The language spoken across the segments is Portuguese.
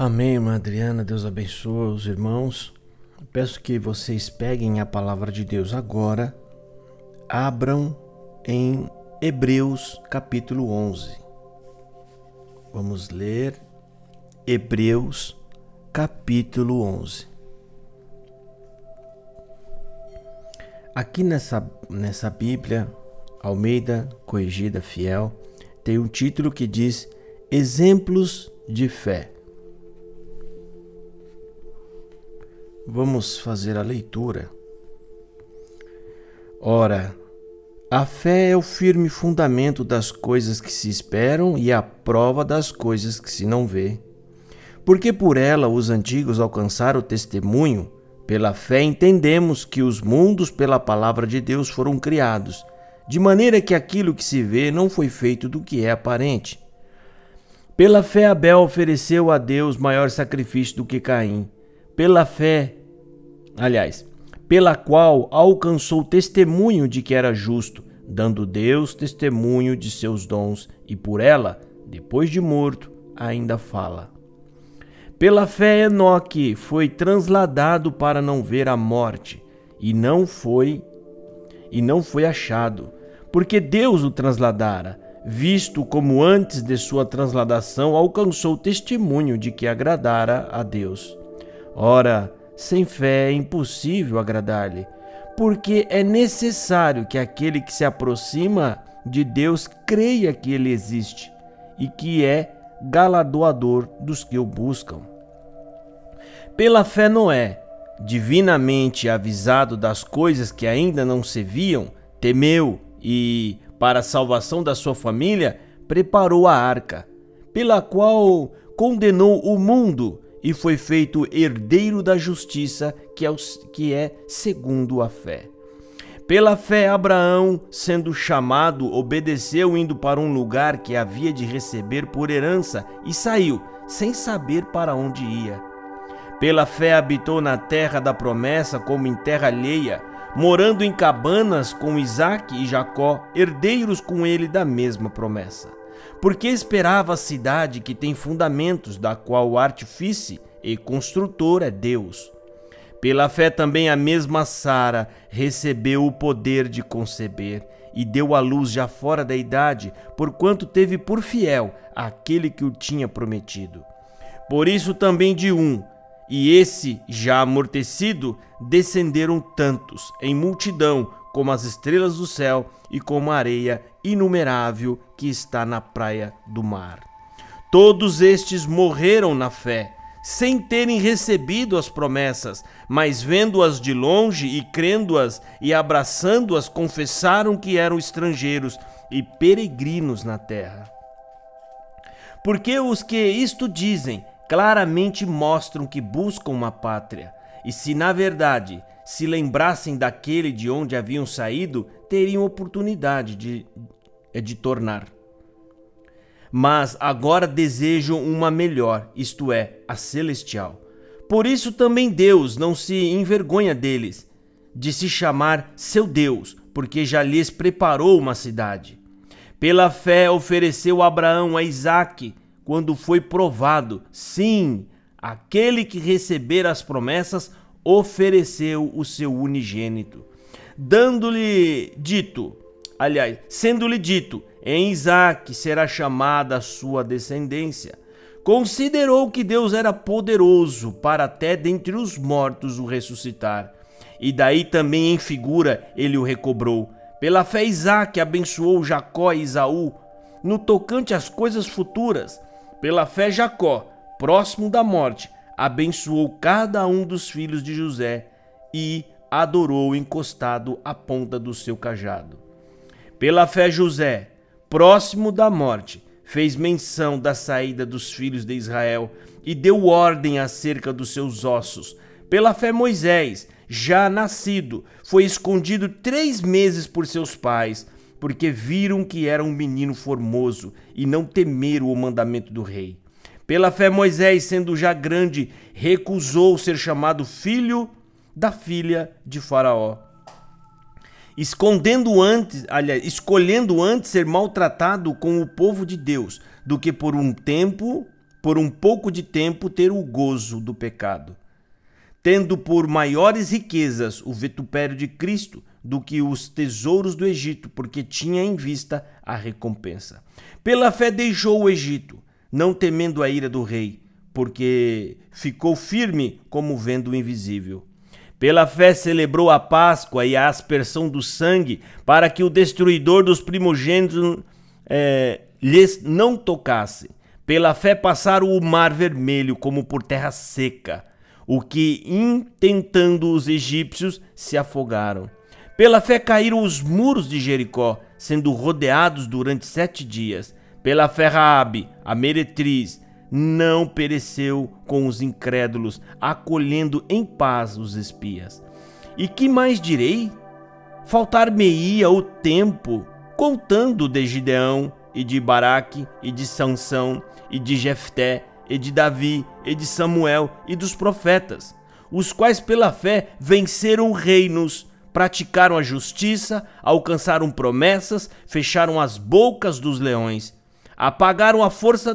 Amém, irmã Adriana. Deus abençoe os irmãos. Peço que vocês peguem a palavra de Deus agora, abram em Hebreus capítulo 11. Vamos ler Hebreus capítulo 11. Aqui nessa Bíblia, Almeida Corrigida Fiel, tem um título que diz Exemplos de Fé. Vamos fazer a leitura. Ora, a fé é o firme fundamento das coisas que se esperam e a prova das coisas que se não vê. Porque por ela os antigos alcançaram o testemunho. Pela fé entendemos que os mundos pela palavra de Deus foram criados, de maneira que aquilo que se vê não foi feito do que é aparente. Pela fé Abel ofereceu a Deus maior sacrifício do que Caim. Pela qual alcançou testemunho de que era justo, dando Deus testemunho de seus dons, e por ela, depois de morto, ainda fala. Pela fé Enoque foi transladado para não ver a morte, e não foi achado, porque Deus o transladara, visto como antes de sua transladação alcançou testemunho de que agradara a Deus. Ora, sem fé é impossível agradar-lhe, porque é necessário que aquele que se aproxima de Deus creia que ele existe e que é galardoador dos que o buscam. Pela fé Noé, divinamente avisado das coisas que ainda não se viam, temeu e, para a salvação da sua família, preparou a arca, pela qual condenou o mundo e foi feito herdeiro da justiça, que é segundo a fé. Pela fé Abraão, sendo chamado, obedeceu indo para um lugar que havia de receber por herança e saiu, sem saber para onde ia. Pela fé habitou na terra da promessa como em terra alheia, morando em cabanas com Isaque e Jacó, herdeiros com ele da mesma promessa. Porque esperava a cidade que tem fundamentos, da qual o artífice e construtor é Deus. Pela fé também a mesma Sara recebeu o poder de conceber e deu à luz já fora da idade, porquanto teve por fiel aquele que o tinha prometido. Por isso também de um, e esse já amortecido, descenderam tantos em multidão como as estrelas do céu e como a areia inumerável que está na praia do mar. Todos estes morreram na fé, sem terem recebido as promessas, mas vendo-as de longe e crendo-as e abraçando-as, confessaram que eram estrangeiros e peregrinos na terra. Porque os que isto dizem claramente mostram que buscam uma pátria, e se na verdade se lembrassem daquele de onde haviam saído, teriam oportunidade de tornar. Mas agora desejam uma melhor, isto é, a celestial. Por isso também Deus não se envergonha deles, de se chamar seu Deus, porque já lhes preparou uma cidade. Pela fé ofereceu Abraão a Isaque, quando foi provado, sim, aquele que recebera as promessas ofereceu o seu unigênito, sendo-lhe dito, em Isaque será chamada a sua descendência. Considerou que Deus era poderoso para até dentre os mortos o ressuscitar, e daí também em figura ele o recobrou. Pela fé Isaque abençoou Jacó e Esaú, no tocante às coisas futuras. Pela fé Jacó, próximo da morte, abençoou cada um dos filhos de José e adorou encostado à ponta do seu cajado. Pela fé José, próximo da morte, fez menção da saída dos filhos de Israel e deu ordem acerca dos seus ossos. Pela fé Moisés, já nascido, foi escondido 3 meses por seus pais, porque viram que era um menino formoso e não temeram o mandamento do rei. Pela fé Moisés, sendo já grande, recusou ser chamado filho da filha de Faraó, escolhendo antes ser maltratado com o povo de Deus, do que por um tempo por um pouco de tempo ter o gozo do pecado, tendo por maiores riquezas o vitupério de Cristo do que os tesouros do Egito, porque tinha em vista a recompensa. Pela fé deixou o Egito, não temendo a ira do rei, porque ficou firme como vendo o invisível. Pela fé celebrou a Páscoa e a aspersão do sangue, para que o destruidor dos primogênitos lhes não tocasse. Pela fé passaram o mar vermelho como por terra seca, o que, intentando os egípcios, se afogaram. Pela fé caíram os muros de Jericó, sendo rodeados durante 7 dias. Pela fé Raabe, a meretriz, não pereceu com os incrédulos, acolhendo em paz os espias. E que mais direi? Faltar-me-ia o tempo, contando de Gideão, e de Baraque, e de Sansão, e de Jefté, e de Davi, e de Samuel, e dos profetas, os quais pela fé venceram reinos, praticaram a justiça, alcançaram promessas, fecharam as bocas dos leões, apagaram a força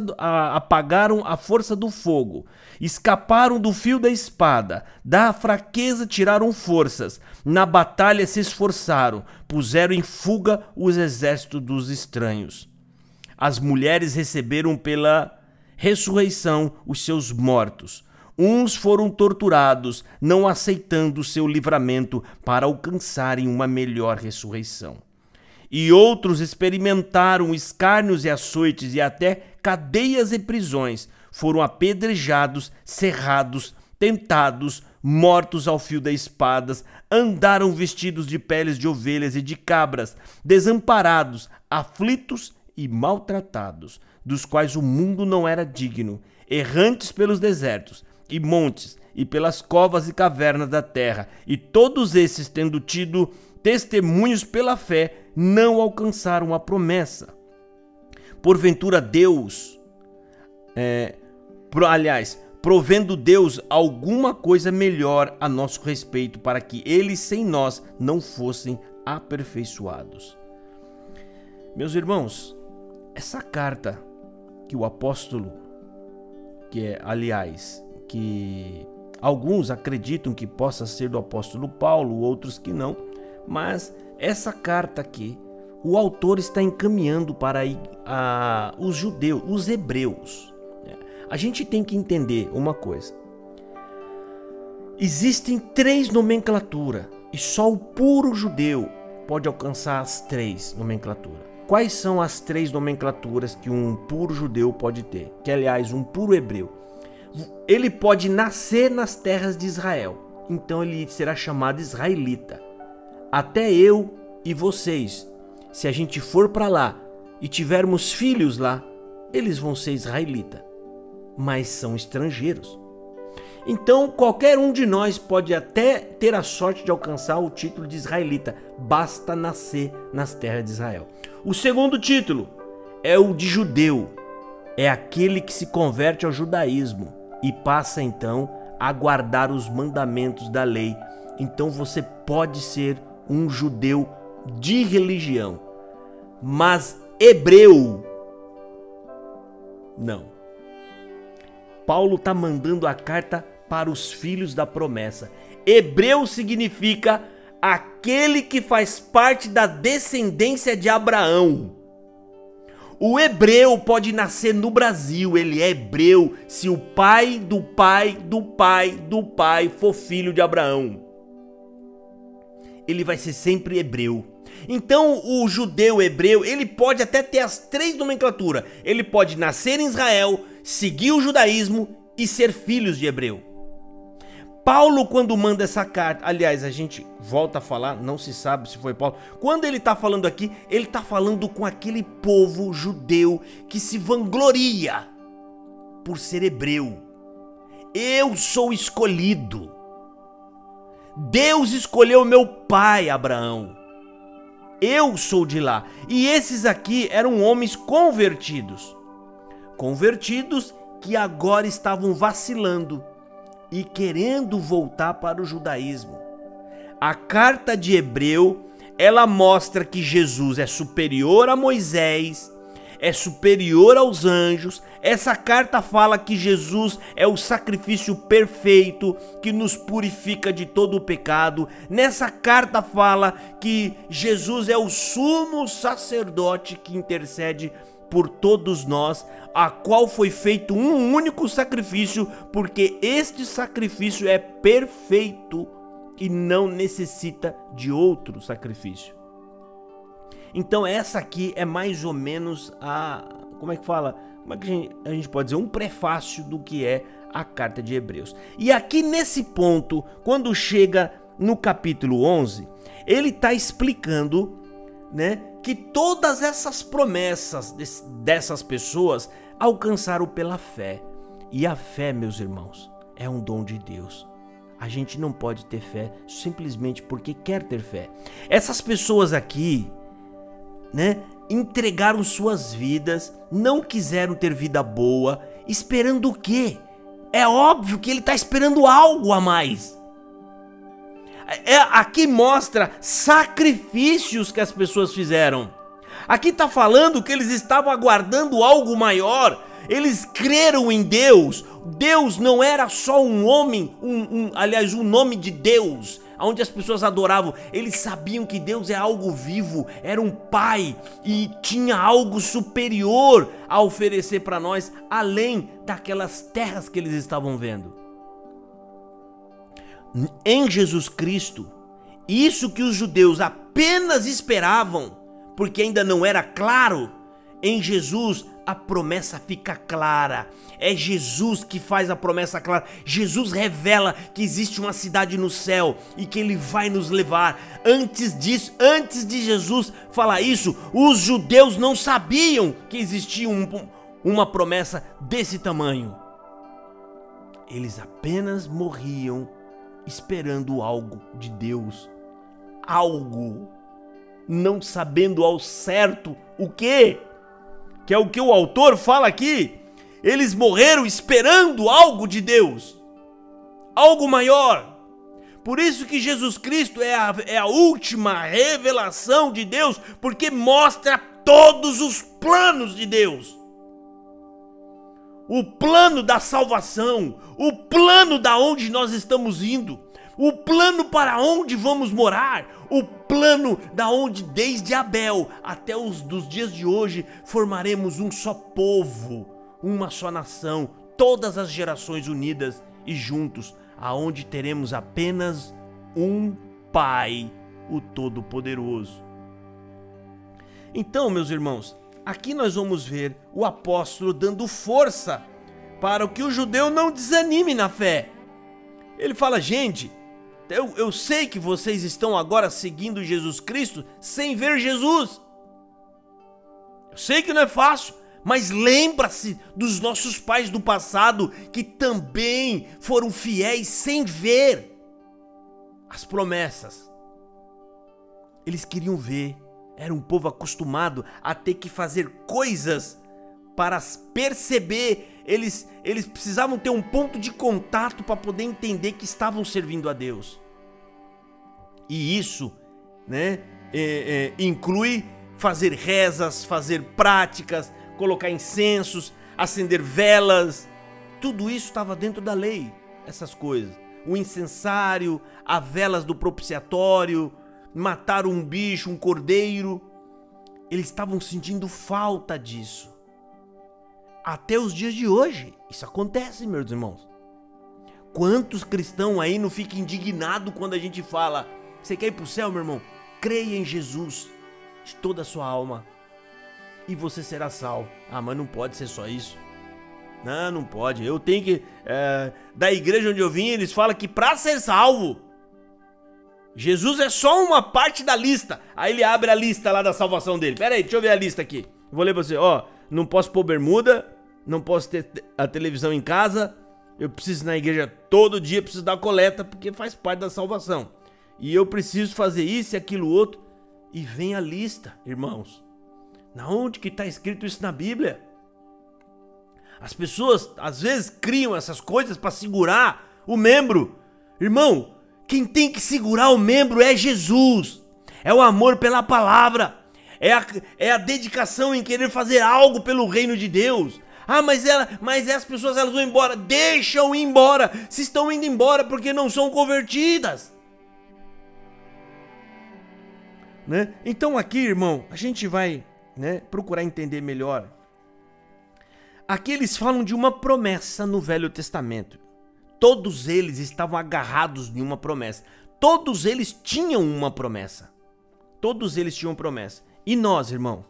do fogo, escaparam do fio da espada, da fraqueza tiraram forças, na batalha se esforçaram, puseram em fuga os exércitos dos estranhos. As mulheres receberam pela ressurreição os seus mortos. Uns foram torturados, não aceitando o seu livramento para alcançarem uma melhor ressurreição. E outros experimentaram escárnios e açoites e até cadeias e prisões. Foram apedrejados, serrados, tentados, mortos ao fio das espadas, andaram vestidos de peles de ovelhas e de cabras, desamparados, aflitos e maltratados, dos quais o mundo não era digno, errantes pelos desertos e montes e pelas covas e cavernas da terra, e todos esses, tendo tido testemunhos pela fé, não alcançaram a promessa. Porventura Deus, provendo Deus alguma coisa melhor a nosso respeito, para que eles sem nós não fossem aperfeiçoados. Meus irmãos, essa carta que o apóstolo, que alguns acreditam que possa ser do apóstolo Paulo, outros que não, mas essa carta aqui, o autor está encaminhando para os judeus, os hebreus. A gente tem que entender uma coisa. Existem 3 nomenclaturas e só o puro judeu pode alcançar as 3 nomenclaturas. Quais são as 3 nomenclaturas que um puro judeu pode ter? Que, aliás, um puro hebreu. Ele pode nascer nas terras de Israel, então ele será chamado israelita. Até eu e vocês, se a gente for para lá e tivermos filhos lá, eles vão ser israelita, mas são estrangeiros. Então qualquer um de nós pode até ter a sorte de alcançar o título de israelita, basta nascer nas terras de Israel. O segundo título é o de judeu, é aquele que se converte ao judaísmo e passa então a guardar os mandamentos da lei. Então você pode ser um judeu de religião, mas hebreu não. Paulo está mandando a carta para os filhos da promessa. Hebreu significa aquele que faz parte da descendência de Abraão. O hebreu pode nascer no Brasil, ele é hebreu se o pai do pai do pai do pai for filho de Abraão. Ele vai ser sempre hebreu. Então o judeu hebreu, ele pode até ter as 3 nomenclaturas. Ele pode nascer em Israel, seguir o judaísmo e ser filhos de hebreu. Paulo, quando manda essa carta, aliás, a gente volta a falar, não se sabe se foi Paulo. Quando ele está falando aqui, ele está falando com aquele povo judeu que se vangloria por ser hebreu. Eu sou escolhido. Deus escolheu meu pai Abraão. Eu sou de lá. E esses aqui eram homens convertidos. Convertidos que agora estavam vacilando e querendo voltar para o judaísmo. A carta de Hebreu, ela mostra que Jesus é superior a Moisés, é superior aos anjos. Essa carta fala que Jesus é o sacrifício perfeito que nos purifica de todo o pecado. Nessa carta fala que Jesus é o sumo sacerdote que intercede por todos nós, a qual foi feito um único sacrifício, porque este sacrifício é perfeito e não necessita de outro sacrifício. Então essa aqui é mais ou menos como é que a gente pode dizer, um prefácio do que é a carta de Hebreus. E aqui nesse ponto, quando chega no capítulo 11, ele está explicando, né, que todas essas promessas dessas pessoas alcançaram pela fé. E a fé, meus irmãos, é um dom de Deus. A gente não pode ter fé simplesmente porque quer ter fé. Essas pessoas aqui, né, entregaram suas vidas, não quiseram ter vida boa, esperando o quê? É óbvio que ele está esperando algo a mais. Aqui mostra sacrifícios que as pessoas fizeram. Aqui está falando que eles estavam aguardando algo maior. Eles creram em Deus. Deus não era só um homem, aliás, um nome de Deus, onde as pessoas adoravam. Eles sabiam que Deus é algo vivo, era um pai e tinha algo superior a oferecer para nós, além daquelas terras que eles estavam vendo. Em Jesus Cristo, isso que os judeus apenas esperavam, porque ainda não era claro, em Jesus a promessa fica clara. É Jesus que faz a promessa clara. Jesus revela que existe uma cidade no céu e que ele vai nos levar. Antes disso, antes de Jesus falar isso, os judeus não sabiam que existia uma promessa desse tamanho. Eles apenas morriam esperando algo de Deus. Algo. Não sabendo ao certo o quê? Que é o que o autor fala aqui. Eles morreram esperando algo de Deus, algo maior. Por isso que Jesus Cristo é a última revelação de Deus, porque mostra todos os planos de Deus. O plano da salvação, o plano da onde nós estamos indo, o plano para onde vamos morar, o plano da onde desde Abel até dos dias de hoje formaremos um só povo, uma só nação, todas as gerações unidas e juntos, aonde teremos apenas um Pai, o Todo-Poderoso. Então, meus irmãos, aqui nós vamos ver o apóstolo dando força para que o judeu não desanime na fé. Ele fala: gente, eu sei que vocês estão agora seguindo Jesus Cristo sem ver Jesus. Eu sei que não é fácil, mas lembra-se dos nossos pais do passado que também foram fiéis sem ver as promessas. Eles queriam ver, era um povo acostumado a ter que fazer coisas para perceber. Eles precisavam ter um ponto de contato para poder entender que estavam servindo a Deus. E isso, né, inclui fazer rezas, fazer práticas, colocar incensos, acender velas. Tudo isso estava dentro da lei, essas coisas. O incensário, as velas do propiciatório, matar um bicho, um cordeiro. Eles estavam sentindo falta disso. Até os dias de hoje, isso acontece, meus irmãos. Quantos cristãos aí não ficam indignados quando a gente fala: você quer ir para o céu, meu irmão? Creia em Jesus de toda a sua alma e você será salvo. Ah, mas não pode ser só isso. Não pode. Eu tenho que... da igreja onde eu vim, eles falam que para ser salvo, Jesus é só uma parte da lista. Aí ele abre a lista lá da salvação dele. Pera aí, deixa eu ver a lista aqui. Vou ler pra você. Ó, não posso pôr bermuda, não posso ter a televisão em casa, eu preciso ir na igreja todo dia, preciso dar coleta, porque faz parte da salvação. E eu preciso fazer isso e aquilo outro. E vem a lista, irmãos. Na onde que está escrito isso na Bíblia? As pessoas às vezes criam essas coisas para segurar o membro. Irmão, quem tem que segurar o membro é Jesus. É o amor pela palavra. é a dedicação em querer fazer algo pelo reino de Deus. Ah, mas as pessoas elas vão embora. Deixam ir embora. Se estão indo embora porque não são convertidas. Né? Então aqui, irmão, a gente vai, né, procurar entender melhor. Aqui eles falam de uma promessa no Velho Testamento. Todos eles estavam agarrados em uma promessa. Todos eles tinham uma promessa. Todos eles tinham promessa. E nós, irmão?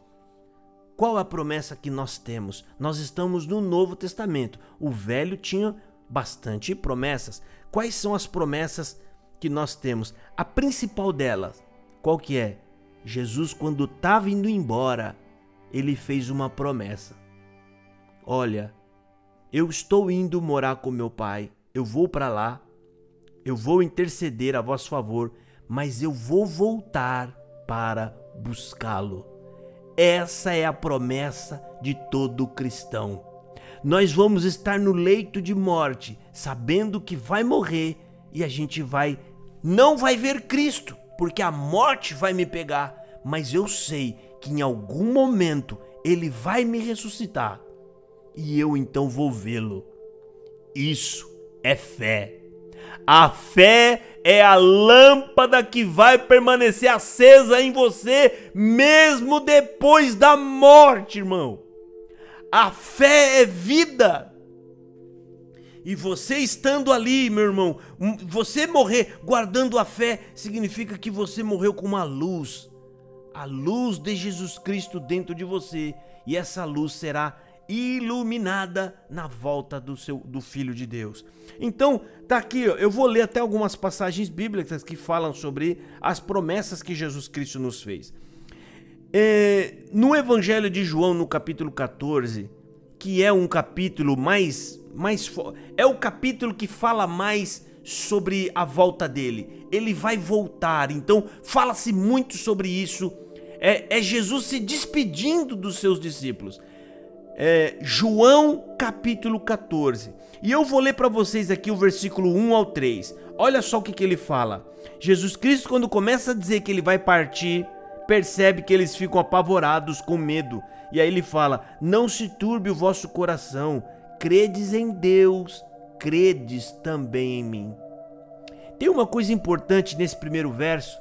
Qual a promessa que nós temos? Nós estamos no Novo Testamento. O Velho tinha bastante promessas. Quais são as promessas que nós temos? A principal delas, qual que é? Jesus, quando estava indo embora, ele fez uma promessa. Olha, eu estou indo morar com meu pai, eu vou para lá, eu vou interceder a vosso favor, mas eu vou voltar para buscá-lo. Essa é a promessa de todo cristão. Nós vamos estar no leito de morte, sabendo que vai morrer e a gente não vai ver Cristo, porque a morte vai me pegar, mas eu sei que em algum momento ele vai me ressuscitar e eu então vou vê-lo. Isso é fé. A fé é a lâmpada que vai permanecer acesa em você mesmo depois da morte, irmão. A fé é vida. E você estando ali, meu irmão, você morrer guardando a fé significa que você morreu com uma luz. A luz de Jesus Cristo dentro de você. E essa luz será iluminada na volta do Filho de Deus. Então, tá aqui, ó, eu vou ler até algumas passagens bíblicas que falam sobre as promessas que Jesus Cristo nos fez. No Evangelho de João, no capítulo 14, que é um capítulo é o capítulo que fala mais sobre a volta dele. Ele vai voltar, então fala-se muito sobre isso. É Jesus se despedindo dos seus discípulos. João capítulo 14. E eu vou ler para vocês aqui o versículo 1 ao 3. Olha só o que ele fala. Jesus Cristo, quando começa a dizer que ele vai partir, percebe que eles ficam apavorados com medo. E aí ele fala: não se turbe o vosso coração, credes em Deus, credes também em mim. Tem uma coisa importante nesse primeiro verso.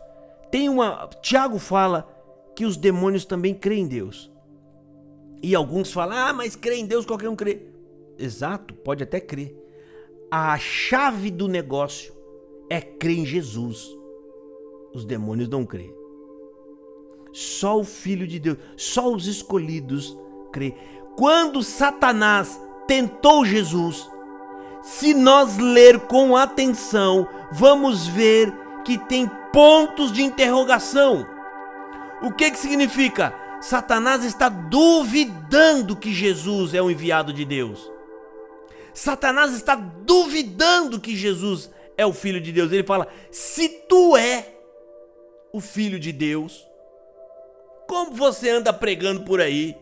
Tiago fala que os demônios também creem em Deus. E alguns falam: mas crer em Deus qualquer um crê. Exato, pode até crer. A chave do negócio é crer em Jesus. Os demônios não crêem. Só o Filho de Deus, só os escolhidos crêem. Quando Satanás tentou Jesus, se nós ler com atenção, vamos ver que tem pontos de interrogação. O que significa? Satanás está duvidando que Jesus é o enviado de Deus. Satanás está duvidando que Jesus é o Filho de Deus. Ele fala: se tu é o Filho de Deus, como você anda pregando por aí?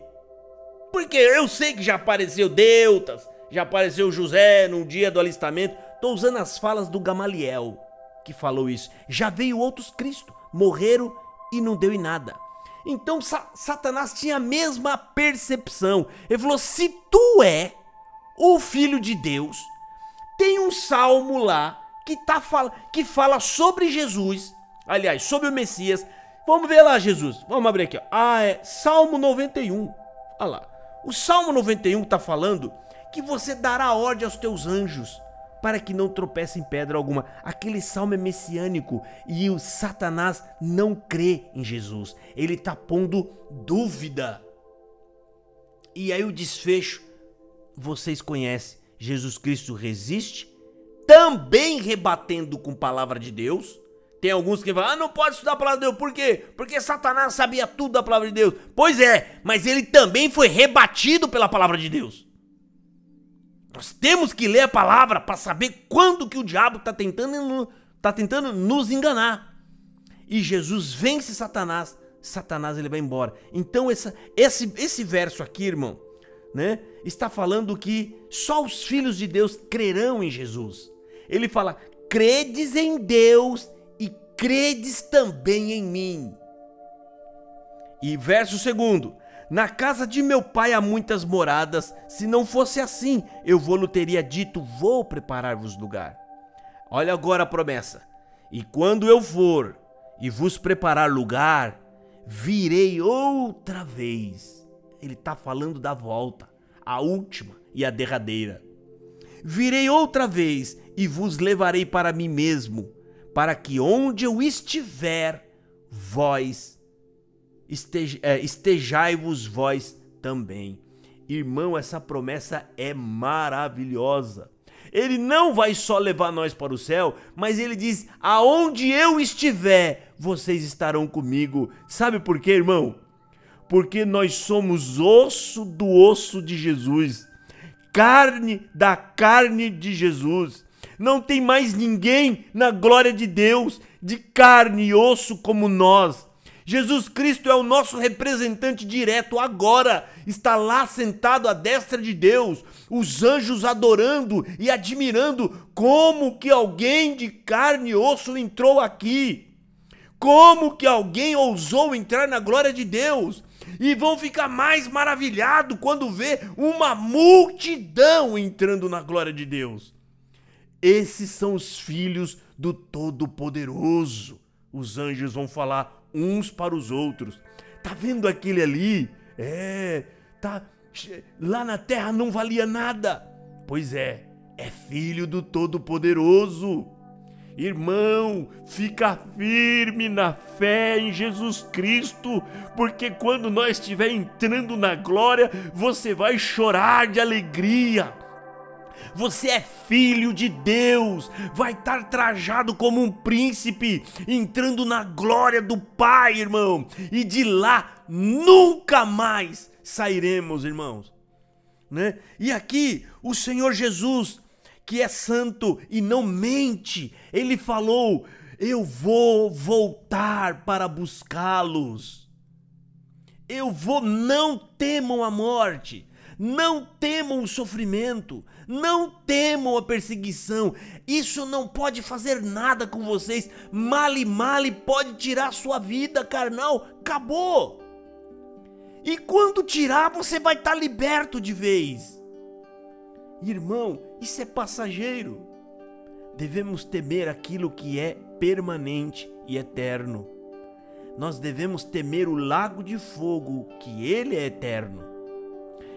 Porque eu sei que já apareceu Deutas, já apareceu José no dia do alistamento. Estou usando as falas do Gamaliel, que falou isso. Já veio outros Cristo, morreram e não deu em nada. Então Satanás tinha a mesma percepção. Ele falou: se tu é o Filho de Deus, tem um salmo lá que fala sobre Jesus, aliás, sobre o Messias. Vamos ver lá, Jesus. Vamos abrir aqui, ó. É Salmo 91. Olha lá. O Salmo 91 está falando que você dará ordem aos teus anjos para que não tropece em pedra alguma. Aquele salmo é messiânico e o Satanás não crê em Jesus. Ele está pondo dúvida. E aí o desfecho, vocês conhecem. Jesus Cristo resiste, também rebatendo com a palavra de Deus. Tem alguns que falam: não pode estudar a palavra de Deus. Por quê? Porque Satanás sabia tudo da palavra de Deus. Pois é, mas ele também foi rebatido pela palavra de Deus. Nós temos que ler a palavra para saber quando que o diabo está tentando nos enganar. E Jesus vence Satanás. Satanás ele vai embora. Então esse verso aqui, irmão, né, está falando que só os filhos de Deus crerão em Jesus. Ele fala: credes em Deus e credes também em mim. E verso 2: na casa de meu pai há muitas moradas, se não fosse assim, eu vou-lhe teria dito, vou preparar-vos lugar. Olha agora a promessa. E quando eu for e vos preparar lugar, virei outra vez. Ele está falando da volta, a última e a derradeira. Virei outra vez e vos levarei para mim mesmo, para que onde eu estiver, vós estejai-vos vós também. Irmão, essa promessa é maravilhosa. Ele não vai só levar nós para o céu, mas ele diz, aonde eu estiver, vocês estarão comigo. Sabe por quê, irmão? Porque nós somos osso do osso de Jesus, carne da carne de Jesus. Não tem mais ninguém na glória de Deus, de carne e osso como nós. Jesus Cristo é o nosso representante direto agora, está lá sentado à destra de Deus, os anjos adorando e admirando como que alguém de carne e osso entrou aqui, como que alguém ousou entrar na glória de Deus, e vão ficar mais maravilhados quando vê uma multidão entrando na glória de Deus. Esses são os filhos do Todo-Poderoso. Os anjos vão falar uns para os outros. Tá vendo aquele ali? Lá na terra não valia nada. Pois é filho do Todo-Poderoso. Irmão, fica firme na fé em Jesus Cristo, porque quando nós estiver entrando na glória, você vai chorar de alegria. Você é filho de Deus, vai estar trajado como um príncipe, entrando na glória do Pai, irmão. E de lá nunca mais sairemos, irmãos, né? E aqui o Senhor Jesus, que é santo e não mente, ele falou, eu vou voltar para buscá-los. Não temam a morte. Não temam o sofrimento, não temam a perseguição, isso não pode fazer nada com vocês, male pode tirar sua vida carnal, acabou. E quando tirar, você vai estar liberto de vez. Irmão, isso é passageiro. Devemos temer aquilo que é permanente e eterno. Nós devemos temer o lago de fogo, que ele é eterno.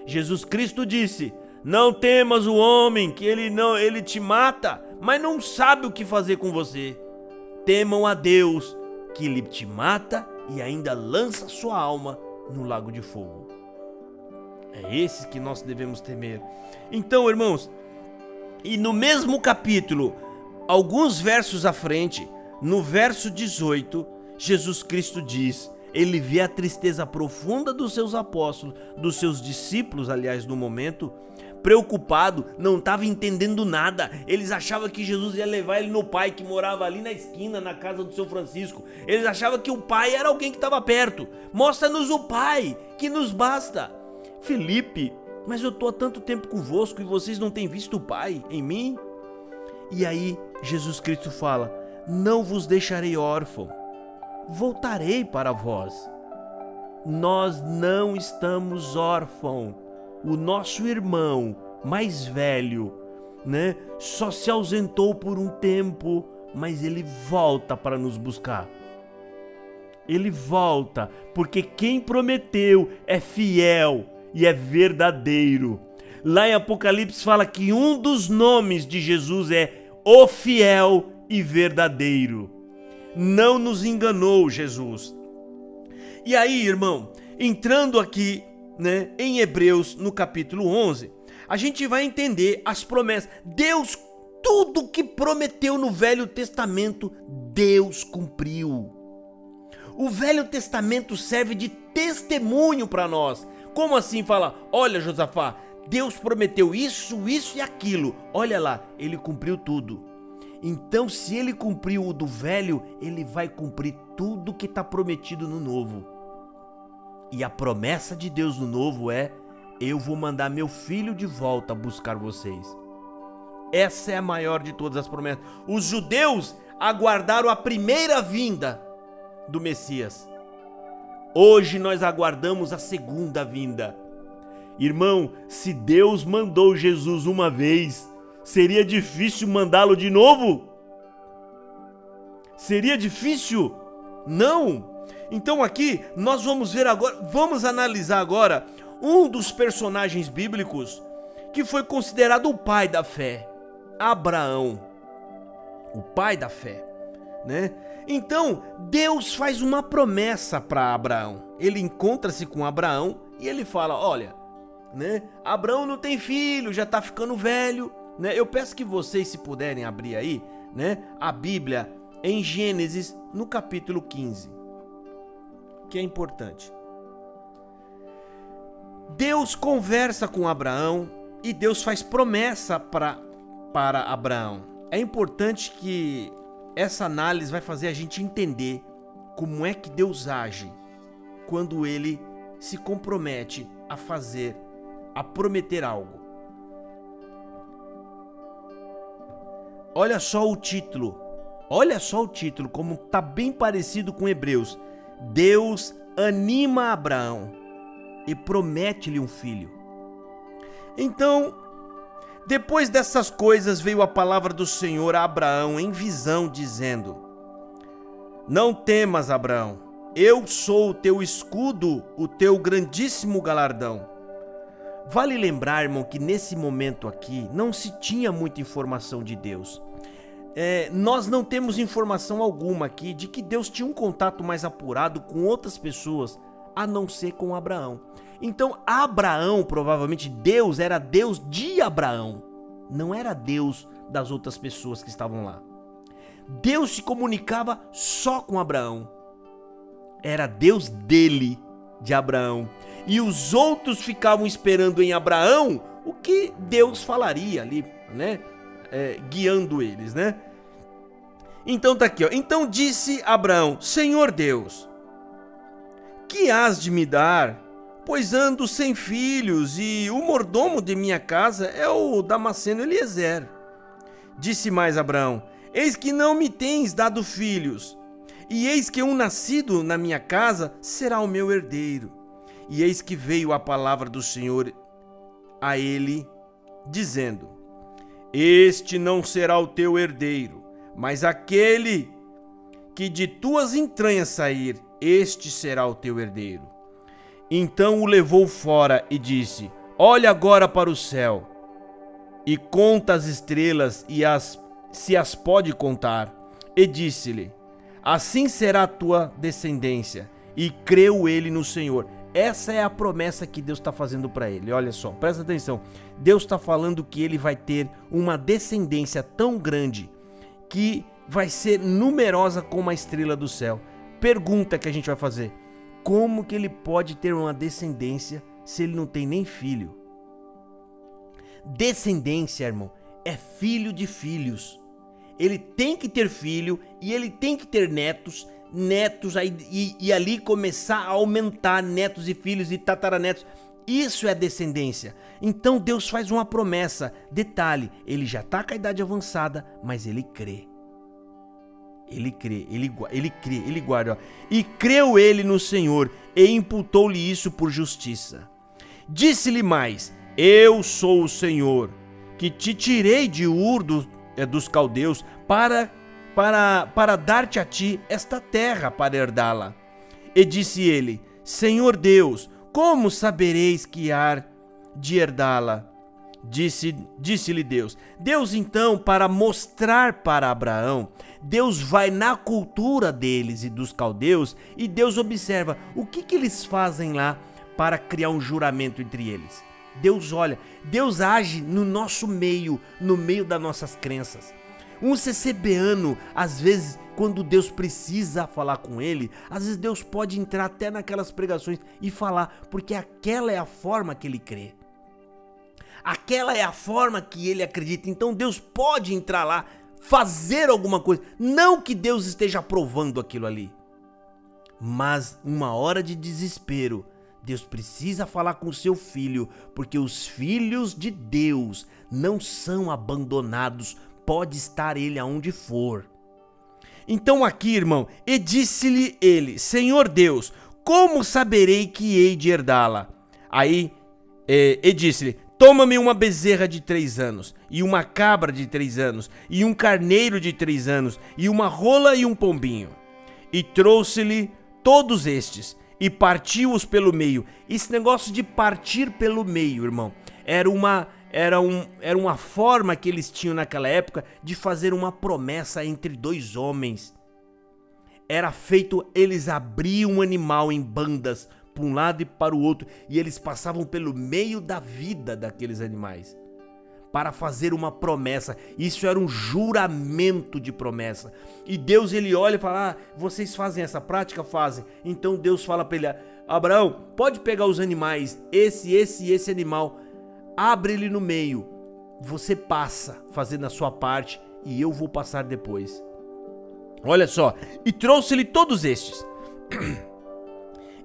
Jesus Cristo disse, não temas o homem, que ele te mata, mas não sabe o que fazer com você. Temam a Deus, que ele te mata e ainda lança sua alma no lago de fogo. É esse que nós devemos temer. Então, irmãos, e no mesmo capítulo, alguns versos à frente, no verso 18, Jesus Cristo diz, ele vê a tristeza profunda dos seus apóstolos, dos seus discípulos, aliás, no momento, preocupado, não estava entendendo nada. Eles achavam que Jesus ia levar ele no Pai, que morava ali na esquina, na casa do seu Francisco. Eles achavam que o Pai era alguém que estava perto. Mostra-nos o Pai, que nos basta. Felipe, mas eu estou há tanto tempo convosco e vocês não têm visto o Pai em mim? E aí Jesus Cristo fala, não vos deixarei órfão, voltarei para vós. Nós não estamos órfãos. O nosso irmão mais velho, né, só se ausentou por um tempo, mas ele volta para nos buscar. Ele volta, porque quem prometeu é fiel e é verdadeiro. Lá em Apocalipse fala que um dos nomes de Jesus é o fiel e verdadeiro. Não nos enganou Jesus. E aí, irmão, entrando aqui, né, em Hebreus, no capítulo 11, a gente vai entender as promessas. Deus, tudo que prometeu no Velho Testamento, Deus cumpriu. O Velho Testamento serve de testemunho para nós. Como assim? Fala, olha, Josafá, Deus prometeu isso, isso e aquilo. Olha lá, ele cumpriu tudo. Então, se ele cumpriu o do velho, ele vai cumprir tudo que está prometido no novo. E a promessa de Deus no novo é, eu vou mandar meu filho de volta buscar vocês. Essa é a maior de todas as promessas. Os judeus aguardaram a primeira vinda do Messias. Hoje nós aguardamos a segunda vinda. Irmão, se Deus mandou Jesus uma vez, seria difícil mandá-lo de novo? Seria difícil? Não. Então aqui nós vamos ver agora, vamos analisar agora um dos personagens bíblicos que foi considerado o pai da fé, Abraão. O pai da fé, né? Então, Deus faz uma promessa para Abraão. Ele encontra-se com Abraão e ele fala: olha, né? Abraão não tem filho, já tá ficando velho, né? Eu peço que vocês, se puderem abrir aí, né, a Bíblia em Gênesis, no capítulo 15, que é importante. Deus conversa com Abraão e Deus faz promessa para Abraão. É importante que essa análise vai fazer a gente entender como é que Deus age quando ele se compromete a prometer algo. Olha só o título, como está bem parecido com Hebreus. Deus anima Abraão e promete-lhe um filho. Então, depois dessas coisas veio a palavra do Senhor a Abraão em visão, dizendo: não temas, Abraão, eu sou o teu escudo, o teu grandíssimo galardão. Vale lembrar, irmão, que nesse momento aqui não se tinha muita informação de Deus. Nós não temos informação alguma aqui de que Deus tinha um contato mais apurado com outras pessoas, a não ser com Abraão. Então Abraão, provavelmente Deus era Deus de Abraão, não era Deus das outras pessoas que estavam lá. Deus se comunicava só com Abraão, era Deus dele, de Abraão, e os outros ficavam esperando em Abraão o que Deus falaria ali, né? Guiando eles, né? Então tá aqui, ó. Então disse Abraão: Senhor Deus, que hás de me dar, pois ando sem filhos, e o mordomo de minha casa é o Damasceno Eliezer. Disse mais Abraão: eis que não me tens dado filhos, e eis que um nascido na minha casa será o meu herdeiro. E eis que veio a palavra do Senhor a ele, dizendo: este não será o teu herdeiro, mas aquele que de tuas entranhas sair, este será o teu herdeiro. Então o levou fora e disse: olha agora para o céu e conta as estrelas, e se as pode contar. E disse-lhe: assim será a tua descendência. E creu ele no Senhor. Essa é a promessa que Deus está fazendo para ele. Olha só, presta atenção. Deus está falando que ele vai ter uma descendência tão grande que vai ser numerosa como a estrela do céu. Pergunta que a gente vai fazer: como que ele pode ter uma descendência se ele não tem nem filho? Descendência, irmão, é filho de filhos. Ele tem que ter filho e ele tem que ter netos aí, e ali começar a aumentar netos e filhos e tataranetos. Isso é descendência. Então Deus faz uma promessa. Detalhe, ele já está com a idade avançada, mas ele crê. Ele crê, ele guarda. Ó. E creu ele no Senhor, e imputou-lhe isso por justiça. Disse-lhe mais: eu sou o Senhor, que te tirei de Ur dos caldeus, para dar-te a ti esta terra para herdá-la. E disse ele: Senhor Deus, como sabereis que há de herdá-la? Disse-lhe Deus. Deus então, para mostrar para Abraão, Deus vai na cultura deles e dos caldeus, e Deus observa o que eles fazem lá para criar um juramento entre eles. Deus olha, Deus age no nosso meio, no meio das nossas crenças. Um CCBano, às vezes, quando Deus precisa falar com ele, às vezes Deus pode entrar até naquelas pregações e falar, porque aquela é a forma que ele crê. Aquela é a forma que ele acredita. Então Deus pode entrar lá, fazer alguma coisa. Não que Deus esteja aprovando aquilo ali, mas uma hora de desespero, Deus precisa falar com o seu filho, porque os filhos de Deus não são abandonados, pode estar ele aonde for. Então aqui, irmão, e disse-lhe ele: Senhor Deus, como saberei que hei de herdá-la? Aí, e disse-lhe, toma-me uma bezerra de 3 anos, e uma cabra de 3 anos, e um carneiro de 3 anos, e uma rola e um pombinho. E trouxe-lhe todos estes, e partiu-os pelo meio. Esse negócio de partir pelo meio, irmão, era uma forma que eles tinham naquela época de fazer uma promessa entre 2 homens. Era feito, eles abriam um animal em bandas, para um lado e para o outro, e eles passavam pelo meio da vida daqueles animais para fazer uma promessa. Isso era um juramento de promessa. E Deus, ele olha e fala, vocês fazem essa prática? Fazem. Então Deus fala para ele, Abraão, pode pegar os animais, esse animal, abre ele no meio, você passa fazendo a sua parte e eu vou passar depois. Olha só, e trouxe-lhe todos estes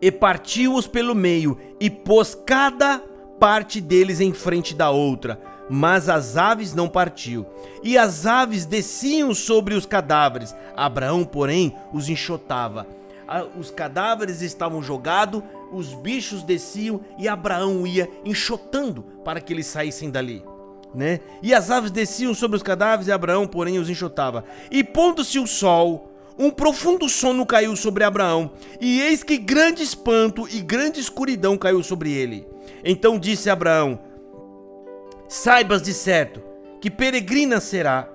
e partiu-os pelo meio, e pôs cada parte deles em frente da outra, mas as aves não partiu. E as aves desciam sobre os cadáveres, Abraão, porém, os enxotava. Os cadáveres estavam jogados, os bichos desciam, e Abraão ia enxotando para que eles saíssem dali, né? E as aves desciam sobre os cadáveres, e Abraão, porém, os enxotava. E pondo-se o sol, um profundo sono caiu sobre Abraão, e eis que grande espanto e grande escuridão caiu sobre ele. Então disse Abraão, saibas de certo que peregrina será.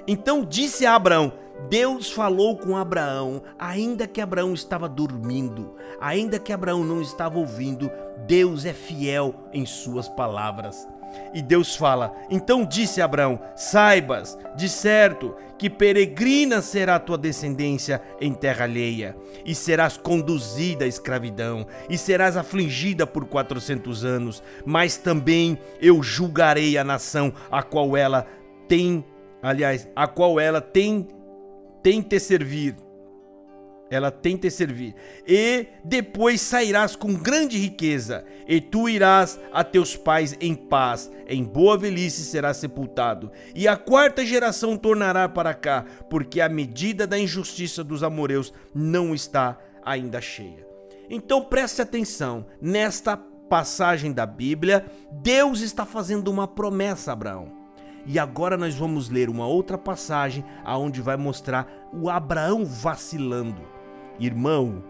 Então disse a Abraão, Deus falou com Abraão, ainda que Abraão estava dormindo, ainda que Abraão não estava ouvindo, Deus é fiel em suas palavras. E Deus fala, então disse a Abraão, saibas de certo que peregrina será a tua descendência em terra alheia, e serás conduzida à escravidão, e serás afligida por 400 anos, mas também eu julgarei a nação a qual ela tem te servir. Ela tem te servir. E depois sairás com grande riqueza, e tu irás a teus pais em paz, em boa velhice serás sepultado. E a 4ª geração tornará para cá, porque a medida da injustiça dos amoreus não está ainda cheia. Então preste atenção, nesta passagem da Bíblia, Deus está fazendo uma promessa a Abraão. E agora nós vamos ler uma outra passagem aonde vai mostrar o Abraão vacilando. Irmão,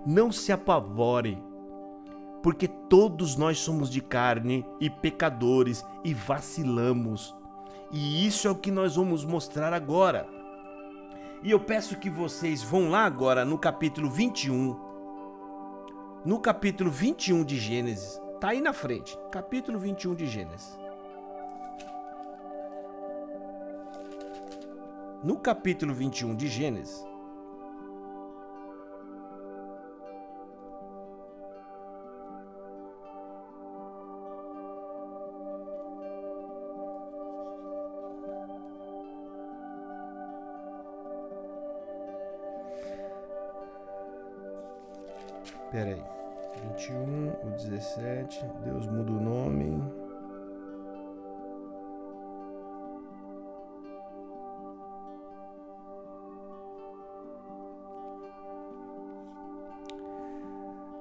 não se apavore, porque todos nós somos de carne e pecadores e vacilamos. E isso é o que nós vamos mostrar agora. E eu peço que vocês vão lá agora no capítulo 21. No capítulo 21 de Gênesis. Tá aí na frente. Capítulo 21 de Gênesis. No capítulo 21 de Gênesis. Pera aí, 21, o 17, Deus muda o nome.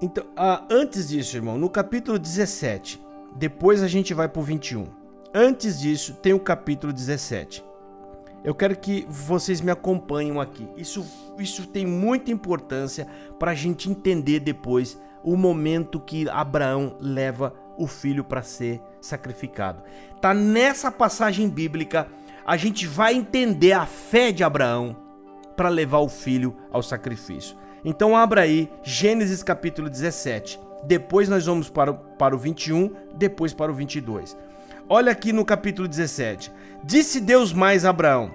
Então, antes disso, irmão, no capítulo 17, depois a gente vai pro 21. Antes disso, tem o capítulo 17. Eu quero que vocês me acompanhem aqui. Isso tem muita importância para a gente entender depois o momento que Abraão leva o filho para ser sacrificado. Tá nessa passagem bíblica, a gente vai entender a fé de Abraão para levar o filho ao sacrifício. Então abra aí Gênesis capítulo 17. Depois nós vamos para o 21, depois para o 22. Olha aqui no capítulo 17. Disse Deus mais a Abraão: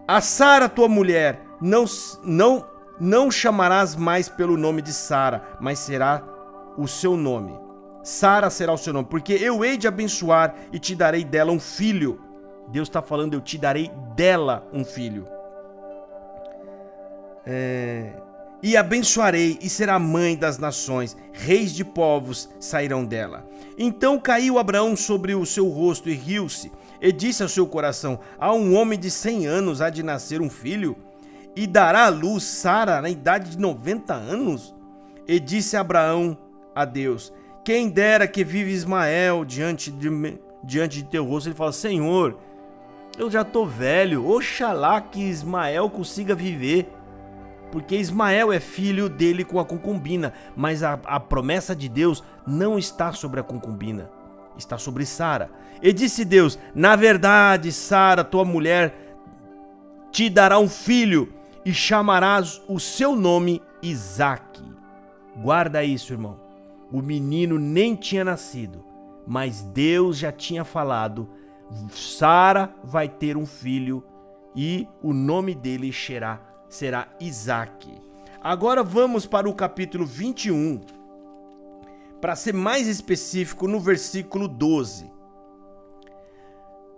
a Sara, tua mulher, não chamarás mais pelo nome de Sara, mas será o seu nome. Sara será o seu nome, porque eu hei de abençoar e te darei dela um filho. Deus está falando, eu te darei dela um filho. E abençoarei, e será mãe das nações, reis de povos sairão dela. Então caiu Abraão sobre o seu rosto e riu-se, e disse ao seu coração: a um homem de 100 anos há de nascer um filho, e dará à luz Sara na idade de 90 anos. E disse Abraão a Deus: quem dera que vive Ismael diante de teu rosto. Ele fala: Senhor, eu já estou velho, oxalá que Ismael consiga viver, porque Ismael é filho dele com a concubina, mas a promessa de Deus não está sobre a concubina, está sobre Sara. E disse Deus: na verdade, Sara, tua mulher, te dará um filho e chamarás o seu nome Isaque. Guarda isso, irmão. O menino nem tinha nascido, mas Deus já tinha falado: Sara vai ter um filho e o nome dele será Isaque. Agora vamos para o capítulo 21, para ser mais específico, no versículo 12.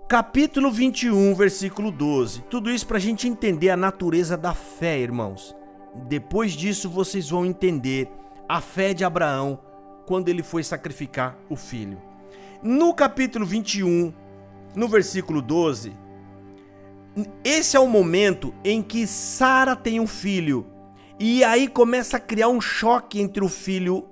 Capítulo 21, versículo 12. Tudo isso para a gente entender a natureza da fé, irmãos. Depois disso vocês vão entender a fé de Abraão quando ele foi sacrificar o filho. No capítulo 21, no versículo 12, esse é o momento em que Sara tem um filho. E aí começa a criar um choque entre o filho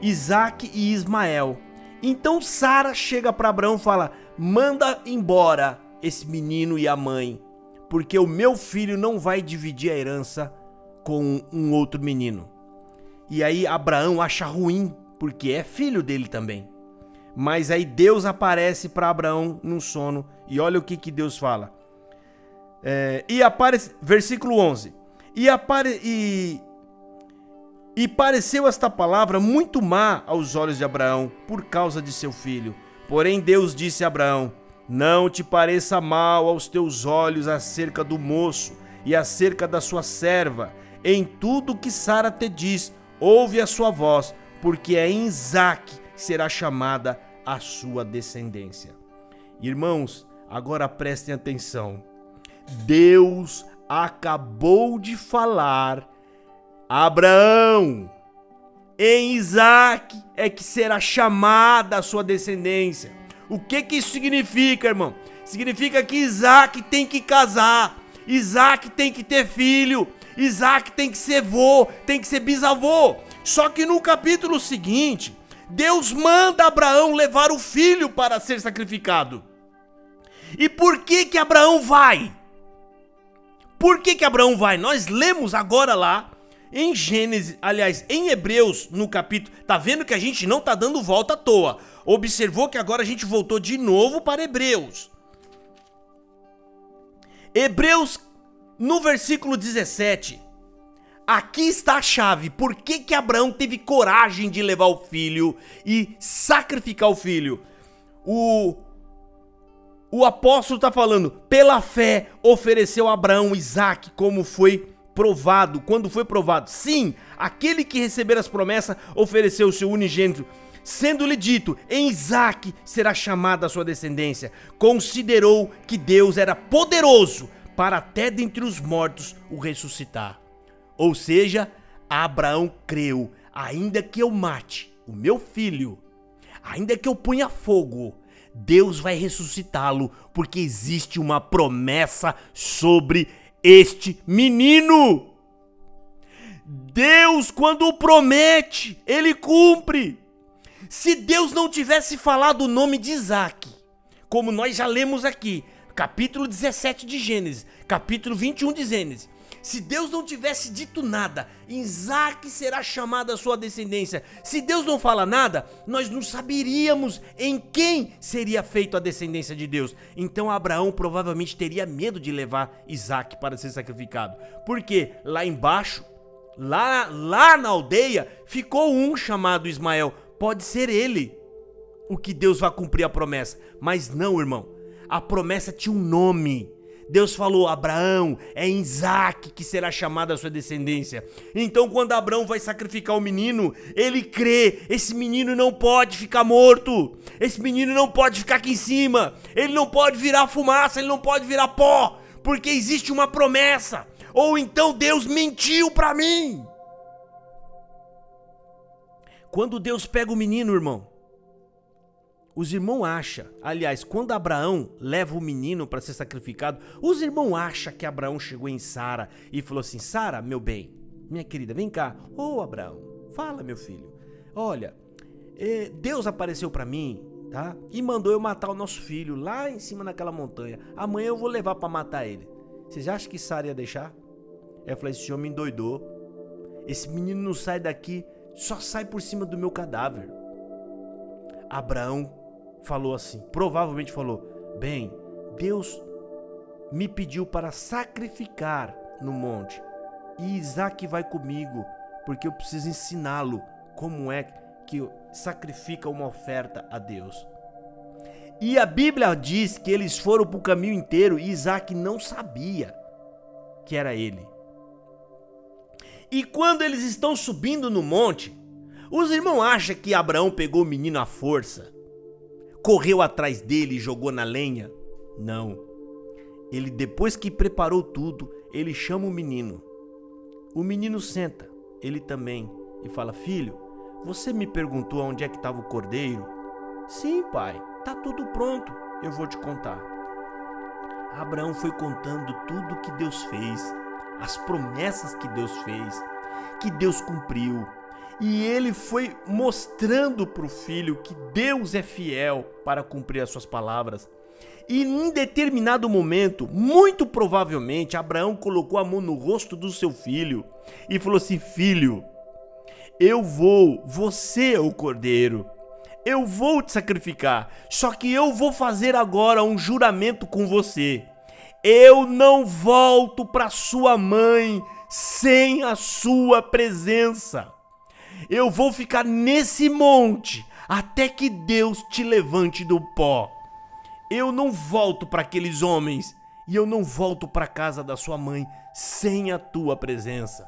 Isaque e Ismael. Então Sara chega para Abraão e fala: manda embora esse menino e a mãe, porque o meu filho não vai dividir a herança com um outro menino. E aí Abraão acha ruim, porque é filho dele também. Mas aí Deus aparece para Abraão num sono, e olha o que Deus fala. Versículo 11. E pareceu esta palavra muito má aos olhos de Abraão, por causa de seu filho. Porém Deus disse a Abraão: não te pareça mal aos teus olhos acerca do moço e acerca da sua serva. Em tudo que Sara te diz, ouve a sua voz, porque é em Isaque será chamada a sua descendência. Irmãos, agora prestem atenção. Deus acabou de falar: Abraão, em Isaque é que será chamada a sua descendência. O que isso significa, irmão? Significa que Isaque tem que casar, Isaque tem que ter filho, Isaque tem que ser vô, tem que ser bisavô. Só que no capítulo seguinte, Deus manda Abraão levar o filho para ser sacrificado. E por que Abraão vai? Por que Abraão vai? Nós lemos agora lá em Gênesis, aliás, em Hebreus, no capítulo... Tá vendo que a gente não tá dando volta à toa. Observou que agora a gente voltou de novo para Hebreus. Hebreus, no versículo 17. Aqui está a chave. Por que Abraão teve coragem de levar o filho e sacrificar o filho? O apóstolo está falando: pela fé ofereceu Abraão Isaque, como foi provado. Quando foi provado? Sim, aquele que receber as promessas ofereceu o seu unigênito, sendo-lhe dito: em Isaque será chamada a sua descendência. Considerou que Deus era poderoso para até dentre os mortos o ressuscitar. Ou seja, Abraão creu: ainda que eu mate o meu filho, ainda que eu ponha fogo, Deus vai ressuscitá-lo, porque existe uma promessa sobre este menino. Deus, quando promete, ele cumpre. Se Deus não tivesse falado o nome de Isaque, como nós já lemos aqui, capítulo 17 de Gênesis, capítulo 21 de Gênesis, se Deus não tivesse dito nada, Isaque será chamada a sua descendência. Se Deus não fala nada, nós não saberíamos em quem seria feita a descendência de Deus. Então Abraão provavelmente teria medo de levar Isaque para ser sacrificado. Porque lá embaixo, lá na aldeia, ficou um chamado Ismael. Pode ser ele o que Deus vai cumprir a promessa. Mas não, irmão. A promessa tinha um nome. Deus falou: Abraão, é em Isaque que será chamada a sua descendência. Então quando Abraão vai sacrificar o menino, ele crê: esse menino não pode ficar morto, esse menino não pode ficar aqui em cima, ele não pode virar fumaça, ele não pode virar pó, porque existe uma promessa. Ou então Deus mentiu para mim. Quando Deus pega o menino, irmão, os irmãos acham, aliás, quando Abraão leva o menino para ser sacrificado, os irmãos acham que Abraão chegou em Sara e falou assim: Sara, meu bem, minha querida, vem cá. Ô Abraão, fala, meu filho. Olha, Deus apareceu para mim, tá? E mandou eu matar o nosso filho lá em cima naquela montanha. Amanhã eu vou levar para matar ele. Vocês acham que Sara ia deixar? Eu falei, esse homem endoidou. Esse menino não sai daqui, só sai por cima do meu cadáver. Abraão falou assim, provavelmente falou, bem, Deus me pediu para sacrificar no monte. E Isaac vai comigo, porque eu preciso ensiná-lo como é que sacrifica uma oferta a Deus. E a Bíblia diz que eles foram para o caminho inteiro e Isaac não sabia que era ele. E quando eles estão subindo no monte, os irmãos acham que Abraão pegou o menino à força, correu atrás dele e jogou na lenha? Não. Ele, depois que preparou tudo, ele chama o menino. O menino senta, ele também, e fala, filho, você me perguntou onde é que estava o cordeiro? Sim, pai, tá tudo pronto, eu vou te contar. Abraão foi contando tudo que Deus fez, as promessas que Deus fez, que Deus cumpriu. E ele foi mostrando para o filho que Deus é fiel para cumprir as suas palavras. E em determinado momento, muito provavelmente, Abraão colocou a mão no rosto do seu filho e falou assim, filho, você é o cordeiro, eu vou te sacrificar, só que eu vou fazer agora um juramento com você. Eu não volto para sua mãe sem a sua presença. Eu vou ficar nesse monte até que Deus te levante do pó. Eu não volto para aqueles homens e eu não volto para a casa da sua mãe sem a tua presença.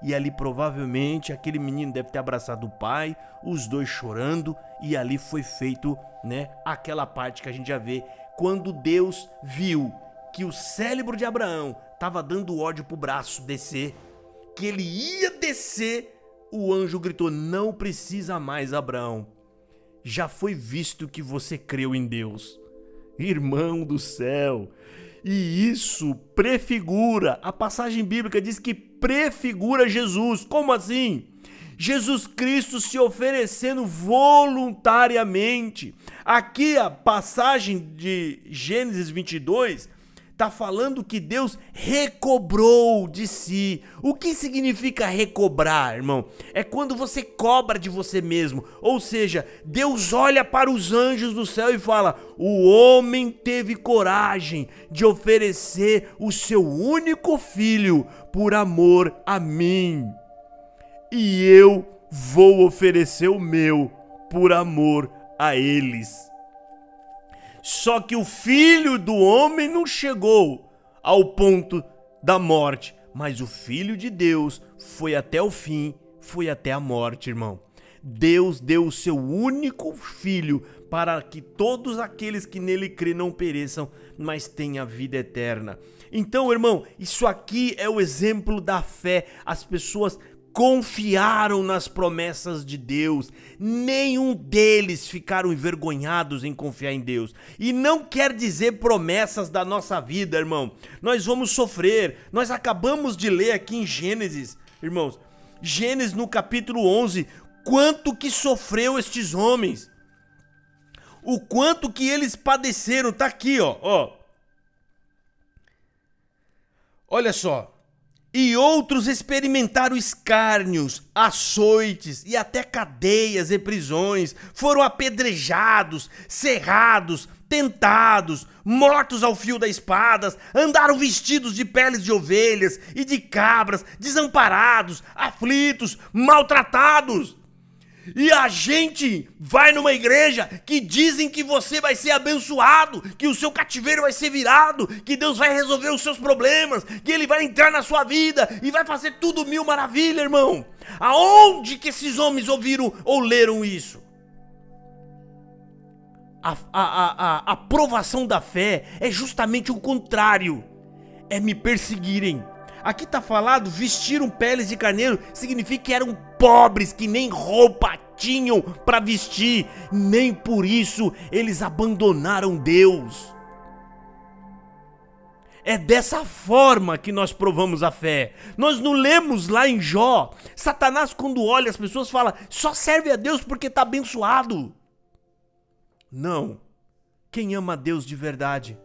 E ali provavelmente aquele menino deve ter abraçado o pai, os dois chorando, e ali foi feito, aquela parte que a gente já vê quando Deus viu que o cérebro de Abraão estava dando ódio pro braço descer, que ele ia descer. O anjo gritou, não precisa mais, Abraão, já foi visto que você creu em Deus. Irmão do céu, e isso prefigura, a passagem bíblica diz que prefigura Jesus. Como assim? Jesus Cristo se oferecendo voluntariamente. Aqui a passagem de Gênesis 22 está falando que Deus recobrou de si. O que significa recobrar, irmão? É quando você cobra de você mesmo. Ou seja, Deus olha para os anjos do céu e fala, o homem teve coragem de oferecer o seu único filho por amor a mim. E eu vou oferecer o meu por amor a eles. Só que o filho do homem não chegou ao ponto da morte, mas o filho de Deus foi até o fim, foi até a morte, irmão. Deus deu o seu único filho para que todos aqueles que nele crêem não pereçam, mas tenham a vida eterna. Então, irmão, isso aqui é o exemplo da fé. As pessoas confiaram nas promessas de Deus. Nenhum deles ficaram envergonhados em confiar em Deus. E não quer dizer promessas da nossa vida, irmão. Nós vamos sofrer. Nós acabamos de ler aqui em Gênesis, irmãos. Gênesis no capítulo 11. Quanto que sofreu estes homens. O quanto que eles padeceram. Tá aqui, ó. Olha só. E outros experimentaram escárnios, açoites e até cadeias e prisões, foram apedrejados, serrados, tentados, mortos ao fio das espadas, andaram vestidos de peles de ovelhas e de cabras, desamparados, aflitos, maltratados. E a gente vai numa igreja que dizem que você vai ser abençoado, que o seu cativeiro vai ser virado, que Deus vai resolver os seus problemas, que Ele vai entrar na sua vida e vai fazer tudo mil maravilha, irmão. Aonde que esses homens ouviram ou leram isso? A aprovação da fé é justamente o contrário, é me perseguirem. Aqui está falado, vestiram peles de carneiro, significa que eram pobres, que nem roupa tinham para vestir, nem por isso eles abandonaram Deus. É dessa forma que nós provamos a fé. Nós não lemos lá em Jó, Satanás quando olha as pessoas fala, só serve a Deus porque está abençoado. Não, quem ama a Deus de verdade,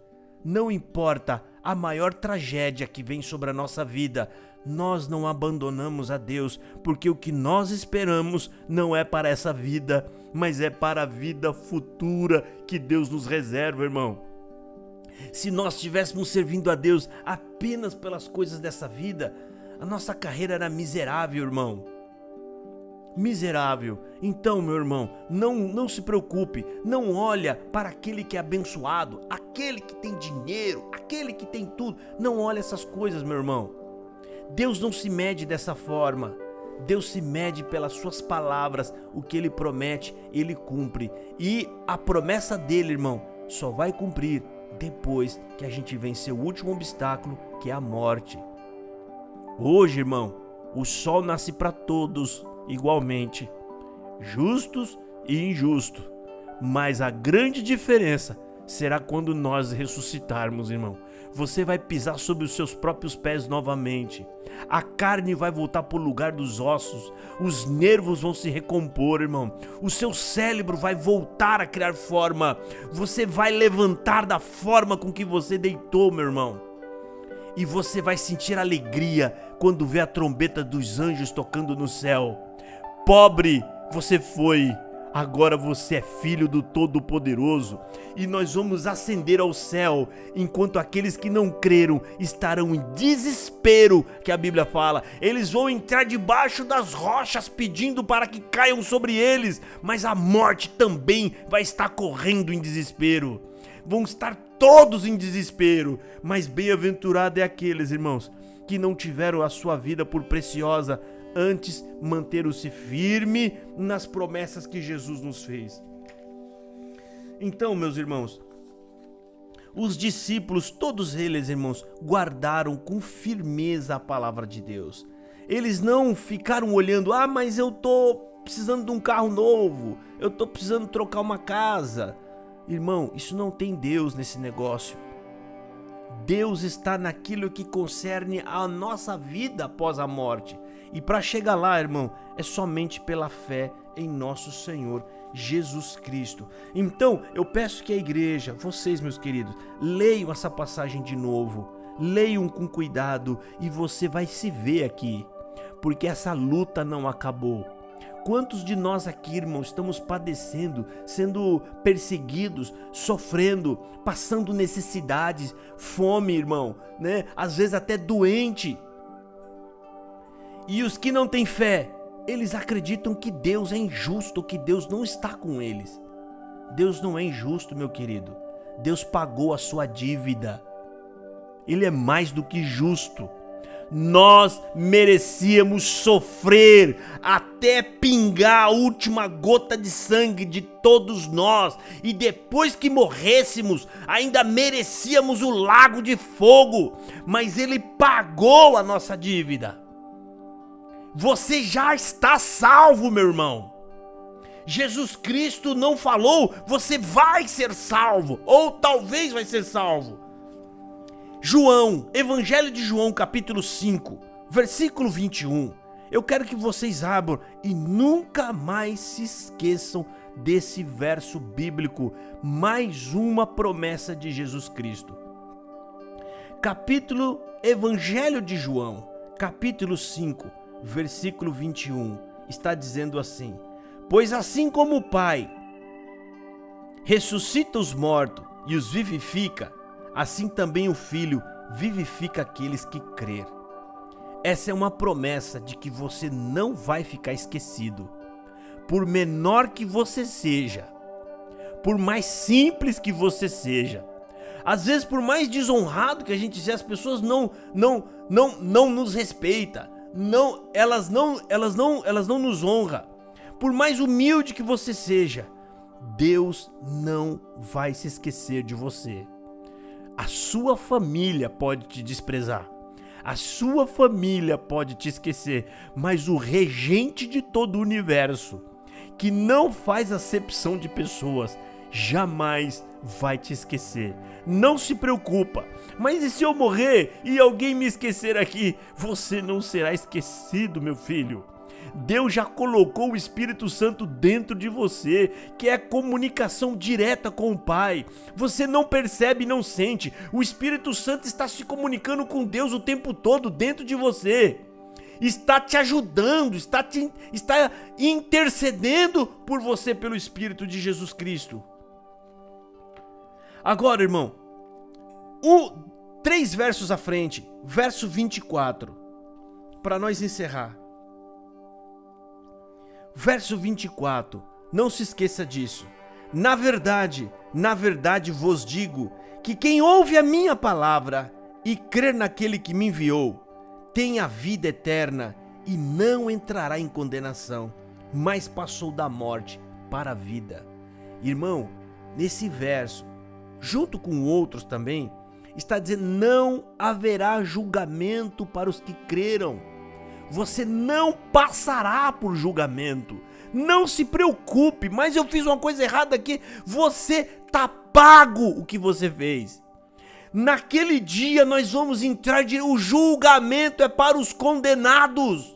não importa a maior tragédia que vem sobre a nossa vida, nós não abandonamos a Deus, porque o que nós esperamos não é para essa vida, mas é para a vida futura que Deus nos reserva, irmão. Se nós estivéssemos servindo a Deus apenas pelas coisas dessa vida, a nossa carreira era miserável, irmão. Miserável. Então, meu irmão, não se preocupe, não olha para aquele que é abençoado, aquele que tem dinheiro, aquele que tem tudo. Não olha essas coisas, meu irmão. Deus não se mede dessa forma. Deus se mede pelas suas palavras. O que Ele promete, Ele cumpre. E a promessa dele, irmão, só vai cumprir depois que a gente vencer o último obstáculo, que é a morte. Hoje, irmão, o sol nasce para todos igualmente, justos e injustos, mas a grande diferença será quando nós ressuscitarmos, irmão. Você vai pisar sobre os seus próprios pés novamente, a carne vai voltar para o lugar dos ossos, os nervos vão se recompor, irmão, o seu cérebro vai voltar a criar forma, você vai levantar da forma com que você deitou, meu irmão. E você vai sentir alegria quando vê a trombeta dos anjos tocando no céu. Pobre você foi, agora você é filho do Todo-Poderoso. E nós vamos ascender ao céu, enquanto aqueles que não creram estarão em desespero, que a Bíblia fala. Eles vão entrar debaixo das rochas pedindo para que caiam sobre eles, mas a morte também vai estar correndo em desespero. Vão estar todos em desespero, mas bem-aventurado é aqueles, irmãos, que não tiveram a sua vida por preciosa, antes manteram-se firme nas promessas que Jesus nos fez. Então, meus irmãos, os discípulos, todos eles, irmãos, guardaram com firmeza a palavra de Deus. Eles não ficaram olhando, mas eu tô precisando de um carro novo, eu tô precisando trocar uma casa. Irmão, isso não tem Deus nesse negócio. Deus está naquilo que concerne a nossa vida após a morte. E para chegar lá, irmão, é somente pela fé em nosso Senhor Jesus Cristo. Então, eu peço que a igreja, vocês, meus queridos, leiam essa passagem de novo. Leiam com cuidado e você vai se ver aqui. Porque essa luta não acabou. Quantos de nós aqui, irmão, estamos padecendo, sendo perseguidos, sofrendo, passando necessidades, fome, irmão, né? Às vezes até doente. E os que não têm fé, eles acreditam que Deus é injusto, que Deus não está com eles. Deus não é injusto, meu querido. Deus pagou a sua dívida. Ele é mais do que justo. Nós merecíamos sofrer até pingar a última gota de sangue de todos nós, e depois que morrêssemos ainda merecíamos o lago de fogo, mas Ele pagou a nossa dívida. Você já está salvo, meu irmão. Jesus Cristo não falou, você vai ser salvo, ou talvez vai ser salvo. João, Evangelho de João, capítulo 5, versículo 21. Eu quero que vocês abram e nunca mais se esqueçam desse verso bíblico. Mais uma promessa de Jesus Cristo. Evangelho de João, capítulo 5, versículo 21. Está dizendo assim: pois assim como o Pai ressuscita os mortos e os vivifica, assim também o Filho vivifica aqueles que crêem. Essa é uma promessa de que você não vai ficar esquecido. Por menor que você seja, por mais simples que você seja, às vezes por mais desonrado que a gente seja, as pessoas não nos respeitam, elas não nos honram. Por mais humilde que você seja, Deus não vai se esquecer de você. A sua família pode te desprezar, a sua família pode te esquecer, mas o regente de todo o universo, que não faz acepção de pessoas, jamais vai te esquecer. Não se preocupa. Mas e se eu morrer e alguém me esquecer aqui? Você não será esquecido, meu filho. Deus já colocou o Espírito Santo dentro de você, que é a comunicação direta com o Pai. Você não percebe e não sente. O Espírito Santo está se comunicando com Deus o tempo todo dentro de você. Está te ajudando, está intercedendo por você pelo Espírito de Jesus Cristo. Agora, irmão, 3 versos à frente, verso 24, para nós encerrar. Verso 24, não se esqueça disso. Na verdade vos digo que quem ouve a minha palavra e crer naquele que me enviou, tem a vida eterna e não entrará em condenação, mas passou da morte para a vida. Irmão, nesse verso, junto com outros também, está dizendo: não haverá julgamento para os que creram. Você não passará por julgamento. Não se preocupe, mas eu fiz uma coisa errada aqui. Você tá pago o que você fez. Naquele dia nós vamos entrar o julgamento é para os condenados.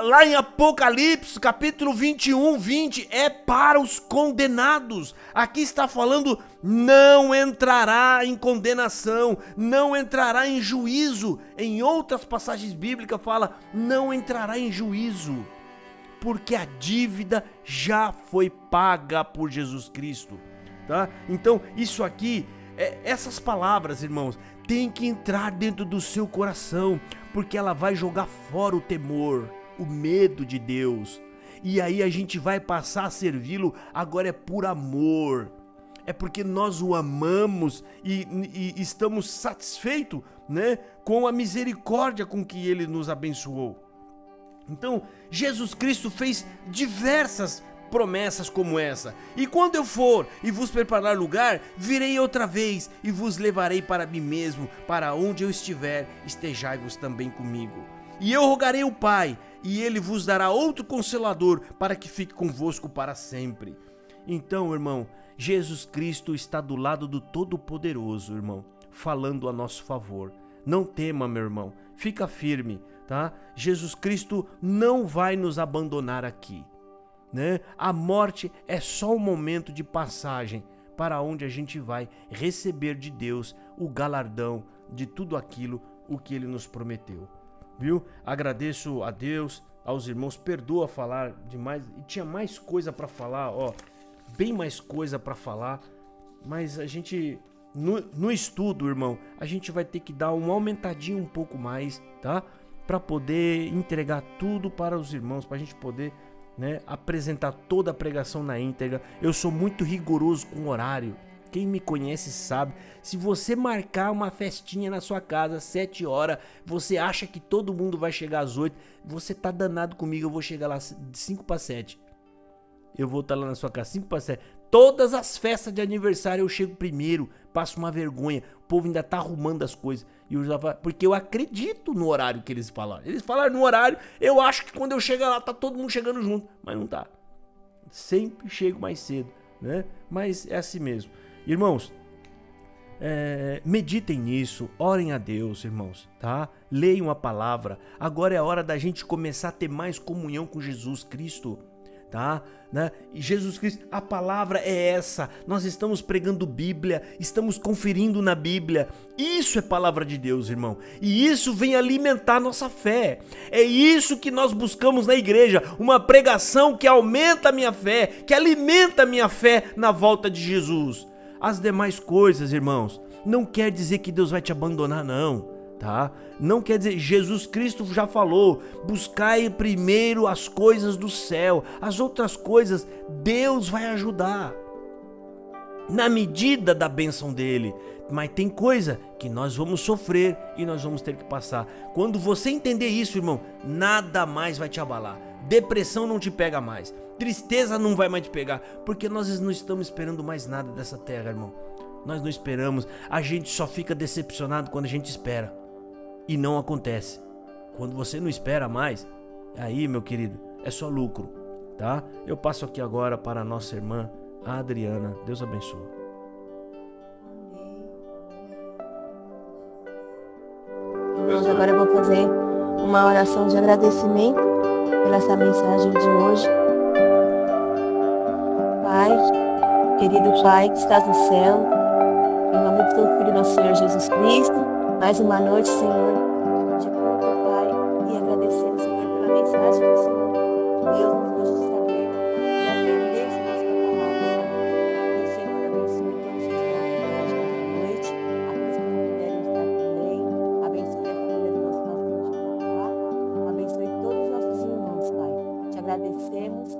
Lá em Apocalipse, capítulo 21, 20, é para os condenados. Aqui está falando: não entrará em condenação, não entrará em juízo. Em outras passagens bíblicas fala: não entrará em juízo, porque a dívida já foi paga por Jesus Cristo, tá? Então, isso aqui, essas palavras, irmãos, tem que entrar dentro do seu coração, porque ela vai jogar fora o temor, o medo de Deus. E aí a gente vai passar a servi-lo agora por amor. É porque nós o amamos e estamos satisfeitos, né, com a misericórdia com que ele nos abençoou. Então, Jesus Cristo fez diversas promessas como essa: e quando eu for e vos preparar lugar, virei outra vez e vos levarei para mim mesmo, para onde eu estiver, estejai-vos também comigo. E eu rogarei ao Pai, e ele vos dará outro Consolador, para que fique convosco para sempre. Então, irmão, Jesus Cristo está do lado do Todo-Poderoso, irmão, falando a nosso favor. Não tema, meu irmão, fica firme, tá? Jesus Cristo não vai nos abandonar aqui, né? A morte é só um momento de passagem para onde a gente vai receber de Deus o galardão de tudo aquilo o que ele nos prometeu. Viu? Agradeço a Deus, aos irmãos, perdoa falar demais, e tinha mais coisa para falar, ó, bem mais coisa para falar, mas a gente no estudo, irmão, a gente vai ter que dar uma aumentadinha um pouco mais, tá? Para poder entregar tudo para os irmãos, para a gente poder, né, apresentar toda a pregação na íntegra. Eu sou muito rigoroso com o horário. Quem me conhece sabe, se você marcar uma festinha na sua casa 7 horas, você acha que todo mundo vai chegar às 8, você tá danado comigo. Eu vou chegar lá 5 para 7. Eu vou estar lá na sua casa 5 para 7. Todas as festas de aniversário eu chego primeiro, passo uma vergonha. O povo ainda tá arrumando as coisas. E eu já falo, porque eu acredito no horário que eles falaram. Eles falaram no horário, eu acho que quando eu chegar lá tá todo mundo chegando junto, mas não tá. Sempre chego mais cedo, né? Mas é assim mesmo. Irmãos, meditem nisso, orem a Deus, irmãos, tá? Leiam a palavra. Agora é a hora da gente começar a ter mais comunhão com Jesus Cristo, tá? Né? E Jesus Cristo, a palavra é essa. Nós estamos pregando Bíblia, estamos conferindo na Bíblia. Isso é palavra de Deus, irmão. E isso vem alimentar nossa fé. É isso que nós buscamos na igreja, uma pregação que aumenta a minha fé, que alimenta a minha fé na volta de Jesus. As demais coisas, irmãos, não quer dizer que Deus vai te abandonar, não, tá? Não quer dizer, Jesus Cristo já falou: buscai primeiro as coisas do céu, as outras coisas Deus vai ajudar na medida da bênção dele. Mas tem coisa que nós vamos sofrer e nós vamos ter que passar. Quando você entender isso, irmão, nada mais vai te abalar. Depressão não te pega mais, tristeza não vai mais te pegar, porque nós não estamos esperando mais nada dessa terra, irmão. Nós não esperamos, a gente só fica decepcionado quando a gente espera e não acontece. Quando você não espera mais, aí, meu querido, é só lucro, tá? Eu passo aqui agora para a nossa irmã, a Adriana. Deus abençoe. agora eu vou fazer uma oração de agradecimento pela essa mensagem de hoje. Pai, querido Pai que estás no céu, em nome do teu Filho, nosso Senhor Jesus Cristo, mais uma noite, Senhor, de culto, Pai, e agradecendo, Senhor, pela mensagem que o Senhor Deus nos deixa de saber e aprender, Senhor, a sua palavra, Pai. Que o Senhor abençoe todos que estão aqui presentes nesta noite, aqueles que não puderem estar também. Abençoe a família do nosso pastor de Jacó. Abençoe todos os nossos irmãos, Pai. Te agradecemos